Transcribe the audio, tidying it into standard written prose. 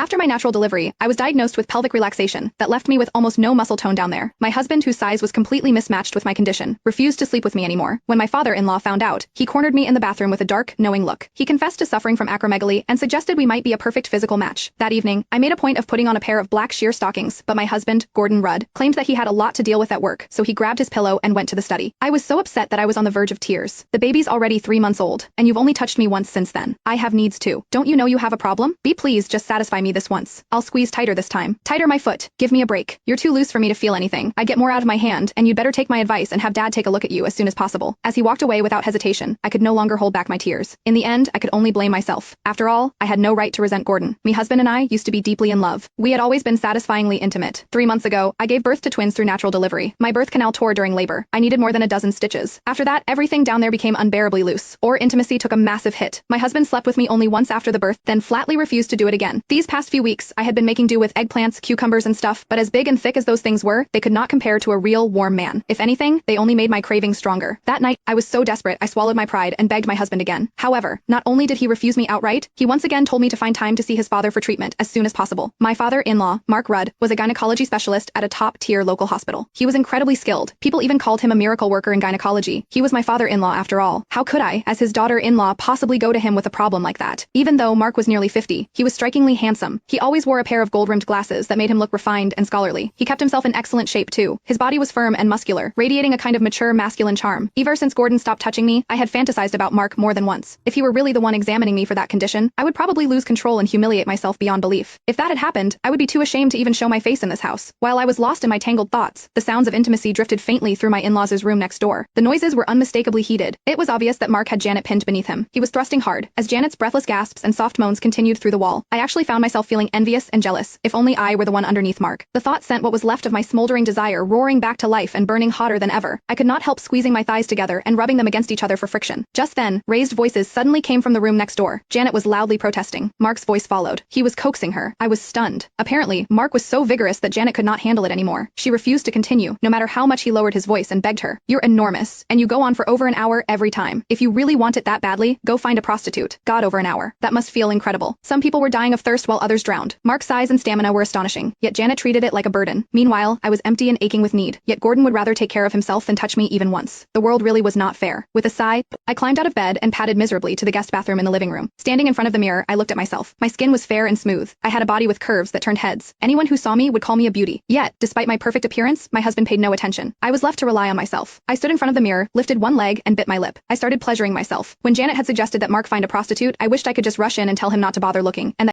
After my natural delivery, I was diagnosed with pelvic relaxation that left me with almost no muscle tone down there. My husband, whose size was completely mismatched with my condition, refused to sleep with me anymore. When my father-in-law found out, he cornered me in the bathroom with a dark, knowing look. He confessed to suffering from acromegaly and suggested we might be a perfect physical match. That evening, I made a point of putting on a pair of black sheer stockings, but my husband, Gordon Rudd, claimed that he had a lot to deal with at work, so he grabbed his pillow and went to the study. I was so upset that I was on the verge of tears. The baby's already 3 months old, and you've only touched me once since then. I have needs too. Don't you know you have a problem? Be please just satisfy me this once. I'll squeeze tighter this time. Tighter my foot. Give me a break. You're too loose for me to feel anything. I get more out of my hand, and you'd better take my advice and have Dad take a look at you as soon as possible. As he walked away without hesitation, I could no longer hold back my tears. In the end, I could only blame myself. After all, I had no right to resent Gordon. My husband and I used to be deeply in love. We had always been satisfyingly intimate. 3 months ago, I gave birth to twins through natural delivery. My birth canal tore during labor. I needed more than a dozen stitches. After that, everything down there became unbearably loose. Our intimacy took a massive hit. My husband slept with me only once after the birth, then flatly refused to do it again. These past few weeks, I had been making do with eggplants, cucumbers and stuff, but as big and thick as those things were, they could not compare to a real warm man. If anything, they only made my cravings stronger. That night, I was so desperate, I swallowed my pride and begged my husband again. However, not only did he refuse me outright, he once again told me to find time to see his father for treatment as soon as possible. My father-in-law, Mark Rudd, was a gynecology specialist at a top-tier local hospital. He was incredibly skilled. People even called him a miracle worker in gynecology. He was my father-in-law after all. How could I, as his daughter-in-law, possibly go to him with a problem like that? Even though Mark was nearly 50, he was strikingly handsome. He always wore a pair of gold-rimmed glasses that made him look refined and scholarly. He kept himself in excellent shape too. His body was firm and muscular, radiating a kind of mature masculine charm. Ever since Gordon stopped touching me, I had fantasized about Mark more than once. If he were really the one examining me for that condition, I would probably lose control and humiliate myself beyond belief. If that had happened, I would be too ashamed to even show my face in this house. While I was lost in my tangled thoughts, the sounds of intimacy drifted faintly through my in-laws' room next door. The noises were unmistakably heated. It was obvious that Mark had Janet pinned beneath him. He was thrusting hard, as Janet's breathless gasps and soft moans continued through the wall. I actually found myself feeling envious and jealous. If only I were the one underneath Mark. The thought sent what was left of my smoldering desire roaring back to life and burning hotter than ever. I could not help squeezing my thighs together and rubbing them against each other for friction. Just then, raised voices suddenly came from the room next door. Janet was loudly protesting. Mark's voice followed. He was coaxing her. I was stunned. Apparently, Mark was so vigorous that Janet could not handle it anymore. She refused to continue, no matter how much he lowered his voice and begged her. You're enormous, and you go on for over an hour every time. If you really want it that badly, go find a prostitute. God, over an hour. That must feel incredible. Some people were dying of thirst while others drowned. Mark's size and stamina were astonishing, yet Janet treated it like a burden. Meanwhile, I was empty and aching with need, yet Gordon would rather take care of himself than touch me even once. The world really was not fair. With a sigh, I climbed out of bed and padded miserably to the guest bathroom in the living room. Standing in front of the mirror, I looked at myself. My skin was fair and smooth. I had a body with curves that turned heads. Anyone who saw me would call me a beauty. Yet, despite my perfect appearance, my husband paid no attention. I was left to rely on myself. I stood in front of the mirror, lifted one leg, and bit my lip. I started pleasuring myself. When Janet had suggested that Mark find a prostitute, I wished I could just rush in and tell him not to bother looking, and that